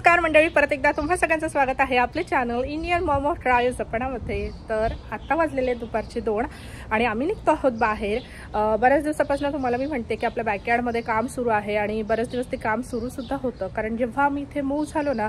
नमस्कार मंडळी, परत एकदा तुम्हा सगळ्यांचं स्वागत आहे आपले channel Indian mom of try जपणामध्ये। तर आता वाजलेले दुपारचे 2 आणि आम्ही निघतो आहोत बाहेर। बऱ्याच दिवसापासून तुम्हाला मी म्हणते की आपल्या बॅकयार्डमध्ये काम सुरू आहे आणि बरेच दिवस ते काम सुद्धा होतं, कारण जेव्हा आम्ही इथे मूव्ह झालो ना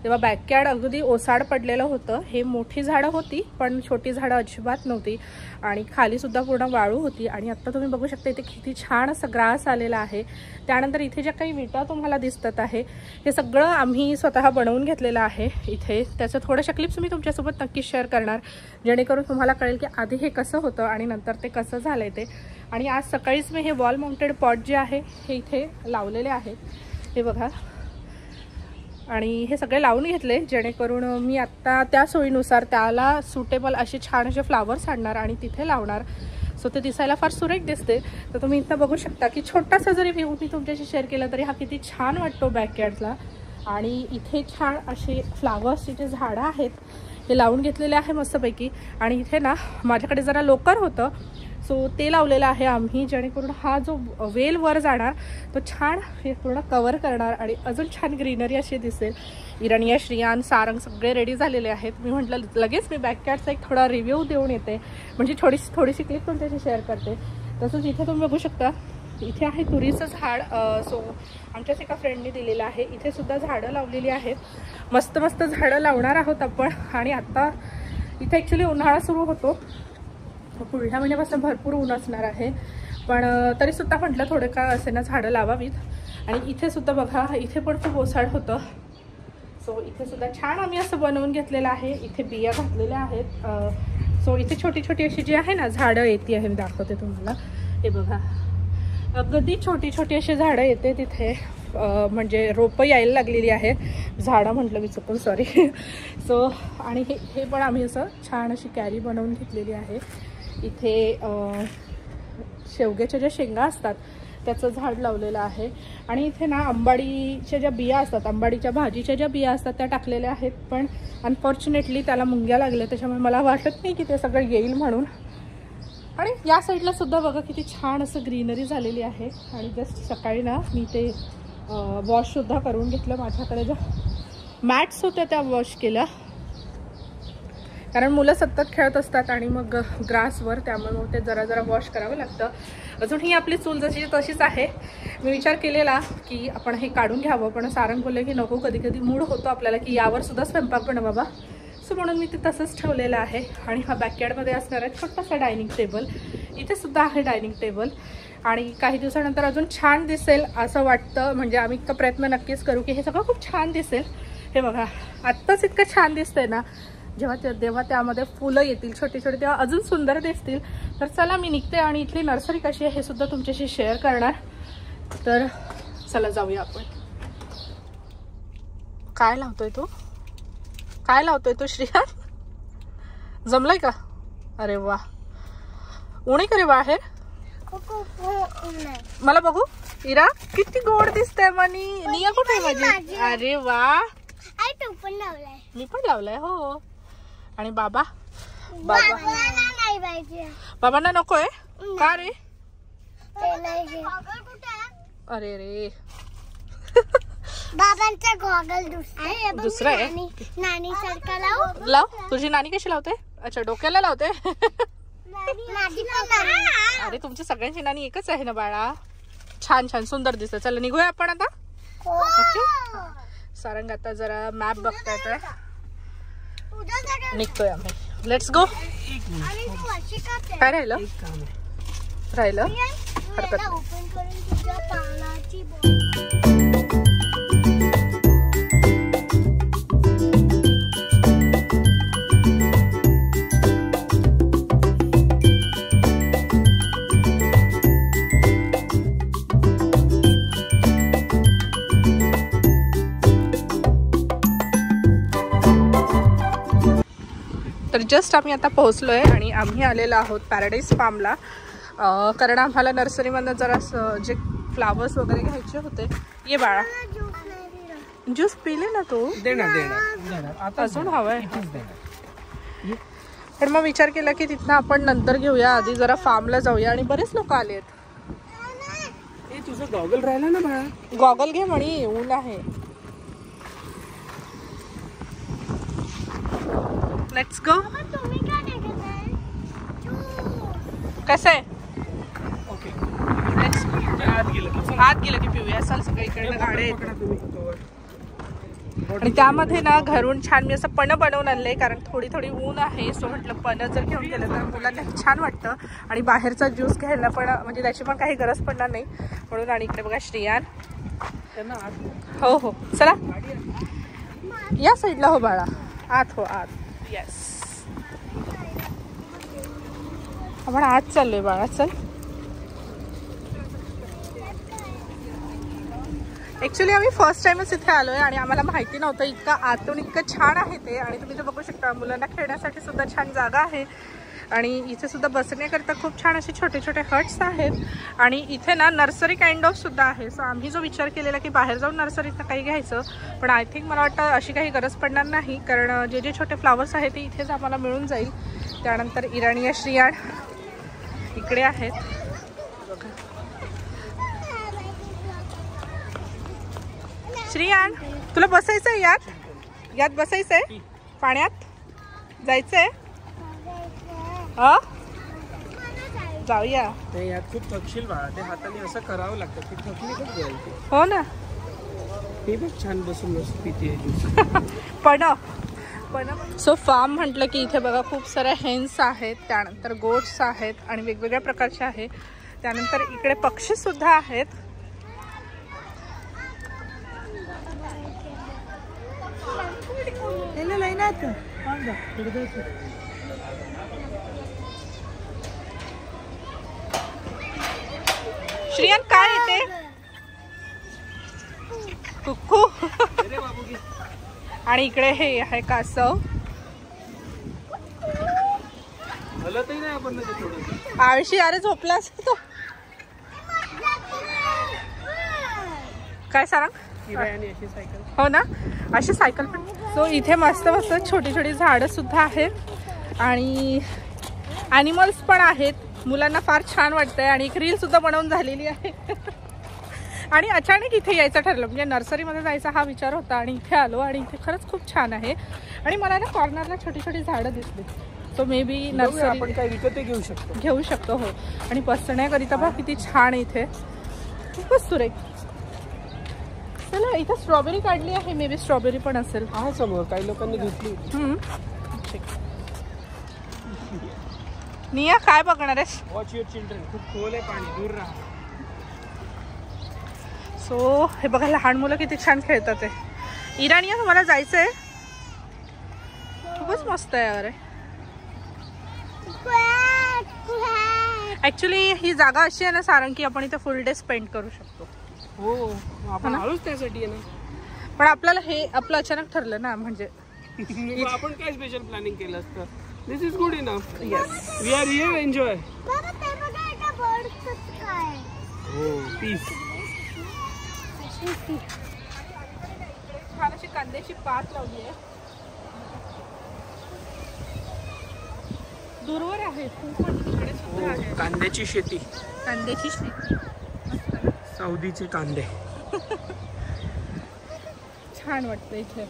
तेव्हा बॅकयार्ड अगदी ओसाड पडलेलं होतं। हे मोठी झाडं होती पण छोटी झाडं अजिबात नव्हती आणि खाली सुद्धा पूर्ण वाळू होती। आणि आता तुम्ही बघू शकता इथे किती छान असं ग्रास आलेला आहे। त्यानंतर इथे ज्या काही विटा तुम्हाला दिसतात आहे हे सगळं आम्ही स्वतः बनवून घेतलेलं आहे इथे। त्याचं थोड्याशा क्लिप्स मी तुमच्यासोबत नक्की शेअर करणार, जेणेकरून तुम्हाला कळेल की आधी हे कसं होतं आणि नंतर ते कसं झालंय ते। आणि आज सकाळीच मी हे वॉल माउंटेड पॉट जे आहे हे इथे लावलेले आहेत, हे बघा। आणि हे सगळे लावून घेतले जेणेकरून मी आत्ता त्या सोयीनुसार त्याला सुटेबल असे छान असे फ्लावर्स आणणार आणि तिथे लावणार। सो ते दिसायला फार सुरेख दिसते। तर तुम्ही इथं बघू शकता की छोटासा जरी व्ह्यू मी तुमच्याशी शेअर केला तरी हा किती छान वाटतो बॅकयार्डला। आणि इथे छान असे फ्लावर्सचे जे झाडं आहेत हे लावून घेतलेले आहे मस्तपैकी। आणि इथे ना माझ्याकडे जरा लोकर होतं, सो ते लावलेलं आहे आम्ही, जेणेकरून हा जो वेल वर जाणार तो छान हे पूर्ण कवर करणार आणि अजून छान ग्रीनरी अशी दिसेल। इराणिया, श्रियान, सारंग सगळे रेडी झालेले आहेत। मी म्हटलं लगेच मी बॅकयार्डचा एक थोडा रिव्ह्यू देऊन येते, म्हणजे थोडीशी क्लिप तुमच्याशी शेअर करते। तसंच इथे तुम्ही बघू शकता इथे आहे तुरीचं झाड, सो आमच्याच एका फ्रेंडने दिलेलं आहे। इथे सुद्धा झाडं लावलेली आहेत, मस्त मस्त झाडं लावणार आहोत आपण। आणि आता इथे ॲक्च्युली उन्हाळा सुरू होतो, पुढल्या महिन्यापासून भरपूर ऊन असणार आहे, पण तरीसुद्धा म्हटलं थोडं का असे ना झाडं लावावीत। आणि इथे सुद्धा बघा इथे पण खूप ओसाड होतं, सो इथे सुद्धा छान आम्ही असं बनवून घेतलेलं आहे। इथे बिया घातलेल्या आहेत, सो इथे छोटी छोटी अशी जी आहे ना झाडं येते आहे, मी दाखवते तुम्हाला। हे बघा अगदी छोटी छोटी अशी झाडं येते तिथे, म्हणजे रोपं यायला लागलेली आहे, झाडं म्हटलं मी चुकून, सॉरी। सो आणि हे पण आम्ही असं छान अशी कॅरी बनवून घेतलेली आहे। इथे शेवग्याच्या ज्या शेंगा असतात त्याचं झाड लावलेलं आहे। आणि इथे ना आंबाडीच्या ज्या बिया असतात, आंबाडीच्या भाजीच्या ज्या बिया असतात त्या टाकलेल्या आहेत, पण अनफॉर्च्युनेटली त्याला मुंग्या लागल्या, त्याच्यामुळे मला वाटत नाही की ते सगळं येईल म्हणून। आणि या साईडला सुद्धा बघा किती छान असं ग्रीनरी झालेली आहे। आणि जस्ट सकाळी ना मी ते वॉशसुद्धा करून घेतलं, माझ्याकडे ज्या मॅट्स होत्या त्या वॉश केल्या, कारण मुलं सतत खेळत असतात आणि मग ग्रासवर, त्यामुळे मग ते जरा वॉश करावं लागतं। अजून ही आपली चूल जशी तशीच आहे। मी विचार केलेला की आपण हे काढून घ्यावं, पण सारंग बोलले की नको, कधी कधी मूड होतो आपल्याला की यावर सुद्धा स्वयंपाक बनवा बाबा, सो म्हणून मी ते तसंच ठेवलेलं आहे। आणि हा बॅकयार्डमध्ये असणार आहे छोटासा डायनिंग टेबल, इथे सुद्धा आहे डायनिंग टेबल। आणि काही दिवसानंतर अजून छान दिसेल असं वाटतं, म्हणजे आम्ही इतका प्रयत्न नक्कीच करू की हे सगळं खूप छान दिसेल। हे बघा आत्ताच इतकं छान दिसतंय ना, जेव्हा त्यामध्ये फुलं येतील छोटी छोटी तेव्हा अजून सुंदर दिसतील। तर चला मी निघते आणि इथली नर्सरी कशी आहे हे सुद्धा तुमच्याशी शेअर करणार। तर चला जाऊया आपण। काय लावतोय तू, काय लावतोय तू श्रिया, जमलंय का? अरे वा, उणे करे बाहेर, मला बघू। इरा किती गोड दिसते मनी, निया कुठे माझी? अरे वा, मी पण लावलाय हो। आणि बाबांना नकोय का रे? अरे रे बाबांचा गॉगल दुसरा आहे, नानी सारखा लाव। तुझी नानी कशी लावते? अच्छा, डोक्याला लावते। अरे तुमची सगळ्यांची नानी एकच आहे ना बाळा। छान छान सुंदर दिसत। चला निघूया आपण आता। ओके, सारंग आता जरा मॅप बघतायत, निघतोय आम्ही, लेट्स गो। काय राहिलं हरकत तर जस्ट आम्ही आता पोहोचलोय आणि आम्ही आलेलो आहोत पॅराडाईज फार्मला, कारण आम्हाला नर्सरीमधनं जरा जे फ्लावर्स वगैरे घ्यायचे होते। ये बाळा, ज्यूस पिले ना तू? देणार अजून हवंय, पण मग विचार केला की तिथनं आपण नंतर घेऊया, आधी जरा फार्मला जाऊया। आणि बरेच लोक आलेत। तुझा गॉगल राहिला ना बाळा, गॉगल घे म्हणी, ऊन आहे। Let's go. तुम्ही काय निघत आहे? कसं आहे? ओके लेट्स आत गेलं की पिऊया. असाल सगळीकडे गाड्या आहेत. आणि त्यामध्ये ना घरून छान मी असं पणं बनवून आणलंय, कारण थोडी थोडी ऊन आहे. सो म्हटलं पणं जर घेऊन गेलं तर मुलांना छान वाटतं आणि बाहेरचा ज्यूस घ्यायला पण म्हणजे त्याची पण काही गरज पडणार नाही म्हणून. आणि इकडे बघा श्रियान. हो हो चला या साईडला. हो बाळा आत हो आत. येस आपण आत चाललोय बाळा. चल. ॲक्च्युली आम्ही फर्स्ट टाइमच इथे आलो आहे आणि आम्हाला माहिती नव्हतं इतकं आतून इतकं छान आहे ते. आणि तुम्ही ते बघू शकता मुलांना खेळण्यासाठी सुद्धा छान जागा आहे आणि इथे सुद्धा बसण्याकरता खूप छान असे छोटे छोटे हट्स आहेत. आणि इथे ना नर्सरी काइंड ऑफ सुद्धा आहे. सो आम्ही जो विचार केलेला की बाहेर जाऊन नर्सरीतनं काही घ्यायचं, पण आय थिंक मला वाटतं अशी काही गरज पडणार नाही, कारण जे जे छोटे फ्लावर्स आहेत ते इथेच आम्हाला मिळून जाईल. त्यानंतर इराणी श्रियाण इकडे आहेत. श्रियान तुला बसायचंय यात? यात बसायचंय? पाण्यात जायचंय? जाऊया. यात खूप थकशील बाळा. ते हाताने असं करावं लागतं. ती थकली खूप जाईल. हो ना. ते बघ छान बसून मस्त पिते. पण सो फार्म म्हटलं की इथे बघा खूप साऱ्या हेन्स आहेत, त्यानंतर गोट्स आहेत आणि वेगवेगळ्या प्रकारचे आहे. त्यानंतर इकडे पक्षी सुद्धा आहेत. श्रियान काय येते? कुक्कू. आणि इकडे हे आहे कासव. हलतही नाही आपण आळशी. अरे झोपलास तो. काय सांग? हो ना अशी सायकल पण. सो इथे मस्त मस्त छोटी छोटी झाडं सुद्धा आहेत आणि ॲनिमल्स पण आहेत. मुलांना फार छान वाटतंय आणि एक रील सुद्धा बनवून झालेली आहे. आणि अचानक इथे यायचं ठरलं, म्हणजे नर्सरीमध्ये जायचा हा विचार होता आणि इथे आलो आणि इथे खरंच खूप छान आहे. आणि मला ना कॉर्नरला छोटी छोटी झाडं दिसली. सो मे बी नर्सरी आपण काय विकत घेऊ शकतो. हो. आणि बसण्याकरिता बघा किती छान आहे इथे. खूपच सुरेख. चला इथे स्ट्रॉबेरी काढली आहे. मे बी स्ट्रॉबेरी पण असेल. हा समोर काही लोकांनी घेतली. निया काय बघणार आहेस? Watch your children. खूप खोल आहे पाणी. दूर राहा. सो हे बघा लहान मुलं किती छान खेळतात आहे. इराणिया तुम्हाला जायचं आहे? खूपच मस्त आहे. अरे ऍक्च्युली ही जागा अशी आहे ना सारंग की आपण इथे फुल डे स्पेंड करू शकतो. हो आपण आलोच त्यासाठी आहे ना. पण आपल्याला हे आपलं अचानक ठरलं ना, म्हणजे आपण काय स्पेशल प्लॅनिंग केलं असतं. This is good enough. Yes we are here. Enjoy. हो पीस. छान अशी कांद्याची पात लावली आहे. दूरवर आहे कांद्याची शेती. कांद्याची शेती. सौदीचे कांदे. छान वाटतं इथे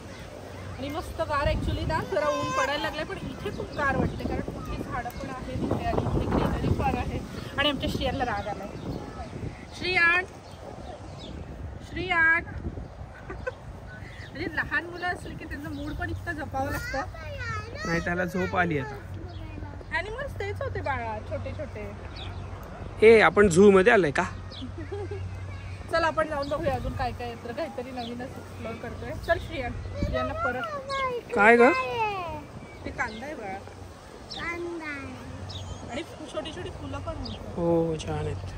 आणि मस्त गार. ऍक्च्युली ना जरा ऊन पडायला लागलाय पण इथे खूप गार वाटते, कारण मोठी झाडं पण आहेत इथे आणि इथे ग्रीनरी पण आहे. आणि आमच्या श्रियाला राग आलाय. श्रियान म्हणजे लहान मुलं असली की त्यांचं मूड पण इतकं जपावं लागतं. नाही त्याला झोप आली आता. ॲनिमल्स तेच होते बाळा, छोटे छोटे. हे आपण झू मध्ये आलोय का? चल आपण जाऊन बघूया अजून काय काय येतं. काहीतरी नवीनच एक्सप्लोर करतोय. चल श्रियाला परत. काय ग? ते कांदा आहे बाळा. आणि छोटी छोटी फुलं पण होती. हो छान आहेत.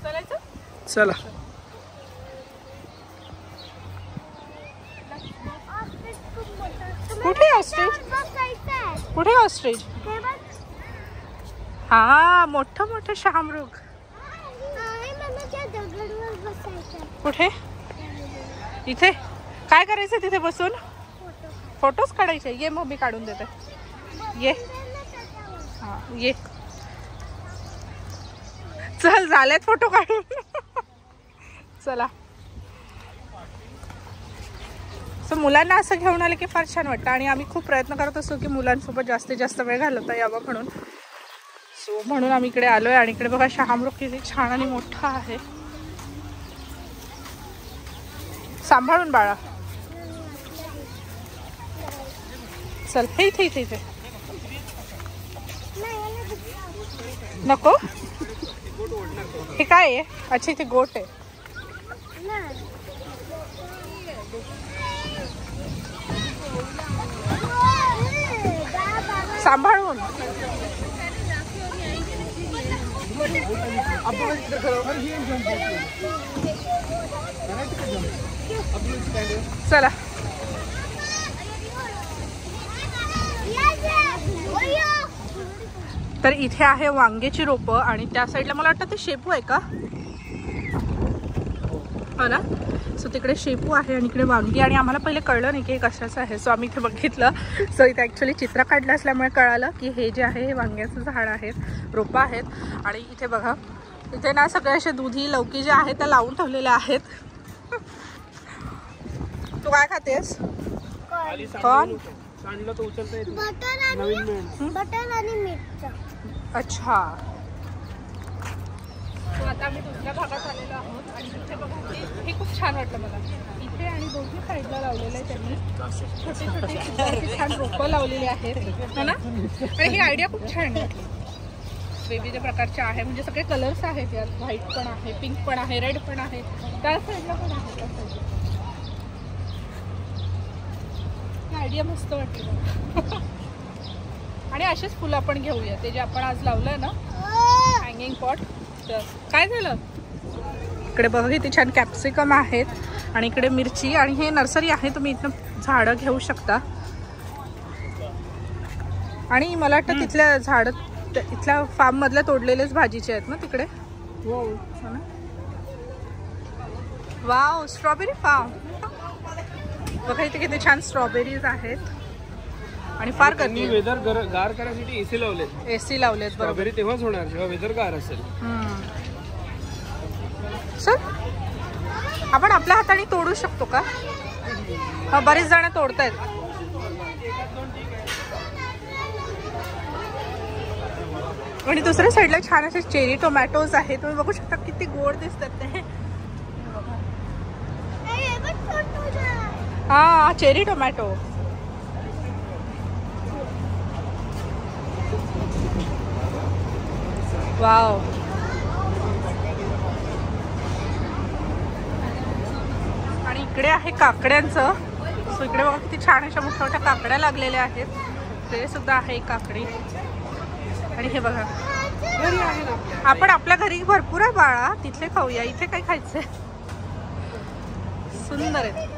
चालायचं. चला. कुठे ऑस्ट्रिच? कुठे ऑस्ट्रिच? हा मोठं मोठं शहामृग. कुठे? इथे काय करायचं तिथे बसून? फोटोज काढायचे. ये मग मी काढून देते. ये. हा ये. चल झालेत फोटो काढून. चला. सो मुलांना असं घेऊन आलं की फार छान वाटतं आणि आम्ही खूप प्रयत्न करत असतो की मुलांसोबत जास्तीत जास्त वेळ घालवता यावा म्हणून. सो म्हणून आम्ही इकडे आलोय. आणि इकडे बघा शहामृग किती छान आणि मोठा आहे. सांभाळून बाळा. चल हे इथे इथे इथे नको. हे काय आहे? अच्छा इथे गोट आहे. सांभाळून. चला. तर इथे आहे वांग्याची रोपं आणि त्या साईडला मला वाटतं ते शेपू आहे का? हो ना. सो तिकडे शेपू आहे आणि इकडे वांगी. आणि आम्हाला पहिले कळलं नाही की हे कशाचं आहे. सो आम्ही इथे बघितलं. सो इथे ॲक्च्युली चित्र काढलं असल्यामुळे कळालं की हे जे आहे हे वांग्याचं झाड आहेत, रोपं आहेत. आणि इथे बघा इथे ना सगळे असे दुधी लौकी जे आहेत त्या लावून ठेवलेल्या आहेत. तू काय खातेस? कॉर्न. बटर आणि मीठ. अच्छा. आता आम्ही दुसऱ्या भागात आलेलो आहोत आणि इथे बघा हे खूप छान वाटलं मला. इथे आणि दोन्ही साईडला लावलेलं आहे त्यांनी छोटे छोटे छान रोपं लावलेली आहेत है ना. आणि ही आयडिया खूप छान वाटली. विविध प्रकारचे आहे म्हणजे सगळे कलर्स आहेत यात. व्हाईट पण आहे, पिंक पण आहे, रेड पण आहे, त्या साईडला पण आहे. त्या साईडला आयडिया मस्त वाटली. आणि असेच फुलं आपण घेऊया ते जे आपण आज लावलंय ना हँगिंग पॉट. तर काय झालं? इकडे बघा किती छान कॅप्सिकम आहेत आणि इकडे मिरची. आणि हे नर्सरी आहे, तुम्ही इथनं झाडं घेऊ शकता. आणि मला वाटतं तिथल्या झाडं इथल्या फार्म मधल्या तोडलेलेच भाजीचे आहेत ना तिकडे. हो ना. Wow strawberry farm. बघा इथे किती छान स्ट्रॉबेरीज आहेत. आणि फार गर्दी. वेदर गार करायसाठी एसी लावलेत. एसी लावलेत बरोबर. तेव्हाच होणार जेव्हा वेदर गार असेल. सर आपण आपल्या हाताने तोडू शकतो का? हा बरेच जण तोडतायत. आणि दुसऱ्या साईडला छान असे चेरी टोमॅटोज आहेत. तुम्ही बघू शकता किती गोड दिसतात ते. हा चेरी टोमॅटो. वाव. आणि इकडे आहे काकड्यांचं. सो इकडे बघा किती छान अशा मोठ्या मोठ्या काकड्या लागलेल्या आहेत. ते सुद्धा आहे काकडी. आणि हे बघा घरी आहे ना आपण आपल्या घरी भरपूर आहे बाळा. तिथले खाऊया. इथे काय खायचंय. सुंदर आहे.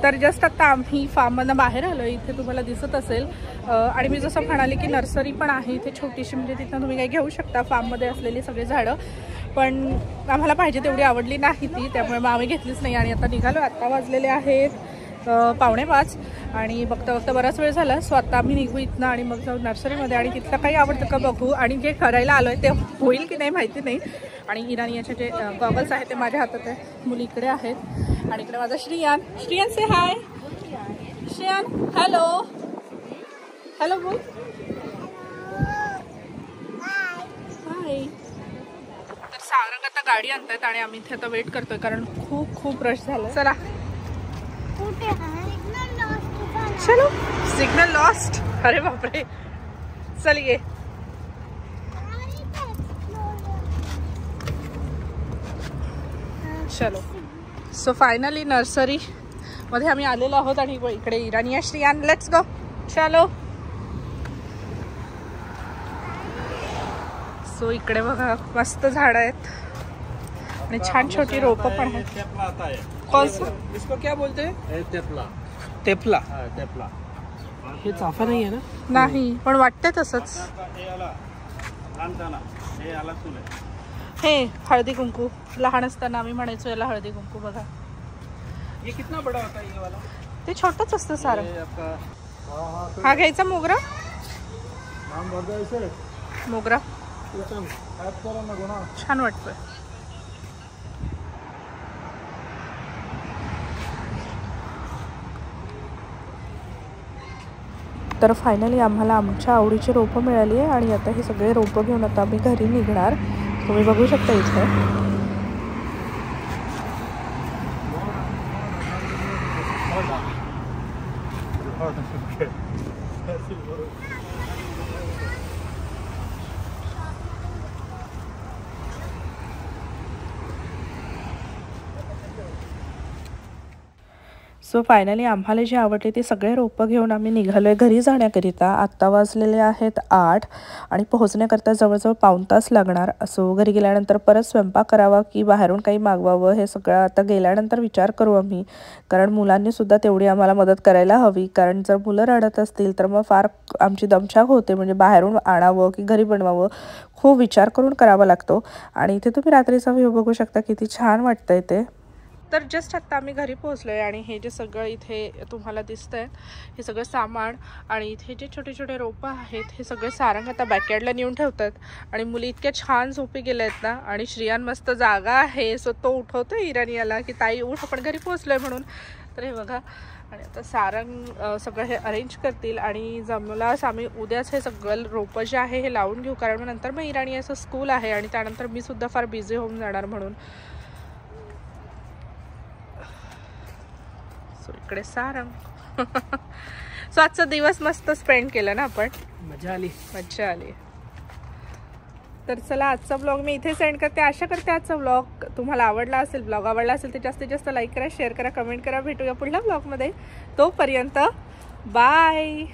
तर जस्ट आता आम्ही फार्ममधनं बाहेर आलो. इथे तुम्हाला दिसत असेल. आणि मी जसं म्हणाले की नर्सरी पण आहे इथे छोटीशी. म्हणजे तिथनं तुम्ही काही घेऊ शकता फार्ममध्ये असलेली सगळी झाडं. पण आम्हाला पाहिजे तेवढी आवडली नाही ती, त्यामुळे मग आम्ही घेतलीच नाही. आणि आता निघालो. आत्ता वाजलेले आहेत 4:45 आणि बघता बघता बराच वेळ झाला. सो आता आम्ही निघू इथनं आणि मग जाऊ नर्सरीमध्ये आणि तिथलं काही आवडतं का बघू. आणि जे करायला आलो आहे ते होईल की नाही माहिती नाही. आणि इराणी याचे जे गॉगल्स आहेत ते माझ्या हातात आहे. मुली इकडे आहेत. आणि इकडे माझा श्रियान. श्रियान से हाय. श्रियान हॅलो. हॅलो बोल. हाय. तर सारंग आता गाडी आणतायत आणि आम्ही इथे आता वेट करतोय कारण खूप रश झालं. चला चलो. Signal lost. अरे बापरे. चल ये. चलो. सो फायनली नर्सरी मध्ये आम्ही आलेलो आहोत आणि इकडे इराणी श्रियान. Let's go. चलो. सो इकडे बघा मस्त झाड आहेत आणि छान छोटी रोपं पण आहेत. इसको क्या बोलते हैं? तेपला. तेपला. तेपला. हे चाफा नाही आहे ना? नाही पण वाटतंय तसंच. हे हळदी कुंकू. लहान असताना आम्ही म्हणायचो याला हळदी कुंकू. बघा ये कितना बड़ा होता है ये वाला? ते छोटंच असतं सारं. हा घ्यायचा मोगरा. मोगरा छान वाटतोय. तर फायनली आम्हाला आमच्या आवडीची रोपं मिळाली आहे आणि आता हे सगळे रोपं घेऊन आता आम्ही घरी निघणार. तुम्ही बघू शकता इथे. सो फायनली आम्हाला जे आवडले ते सगळे रोपं घेऊन आम्ही निघालो आहे घरी जाण्याकरिता. आत्ता वाजलेले आहेत 8 आणि पोहोचण्याकरता जवळजवळ पाऊण तास लागणार. सो घरी गेल्यानंतर परत स्वयंपाक करावा की बाहेरून काही मागवावं हे सगळं आता गेल्यानंतर विचार करू आम्ही. कारण मुलांनीसुद्धा तेवढी आम्हाला मदत करायला हवी. कारण जर मुलं रडत असतील तर मग फार आमची दमछाक होते. म्हणजे बाहेरून आणावं की घरी बनवावं खूप विचार करून करावा लागतो. आणि इथे तुम्ही रात्रीचा व्ह्यू बघू शकता किती छान वाटतंय ते. तर जस्ट आत्ता आम्ही घरी पोहोचलो आहे आणि हे जे सगळं इथे तुम्हाला दिसतं आहे हे सगळं सामान आणि इथे जे छोटे छोटे रोपं आहेत हे सगळे सारंग आता बॅकयार्डला नेऊन ठेवतात. आणि मुली इतक्या छान झोपी गेल्या आहेत ना. आणि श्रियान मस्त जागा आहे सो तो उठवतो इराणीला की ताई उठ आपण घरी पोहोचलो आहे म्हणून. तर हे बघा आणि आता सारंग सगळं हे अरेंज करतील आणि जमलास आम्ही उद्याच हे सगळं रोपं जे आहे हे लावून घेऊ. कारण नंतर मग इराणी असं स्कूल आहे आणि त्यानंतर मी सुद्धा फार बिझी होऊन जाणार म्हणून. इकडे सारंग. सो आजचा दिवस मस्त स्पेंड केला ना आपण. मजा आली. तर चला आजचा ब्लॉग मी इथे सेंड करते. आशा करते आजचा ब्लॉग तुम्हाला आवडला असेल. ब्लॉग आवडला असेल तर जास्तीत जास्त लाईक करा, शेअर करा, कमेंट करा. भेटूया पुढल्या ब्लॉगमध्ये. तोपर्यंत बाय.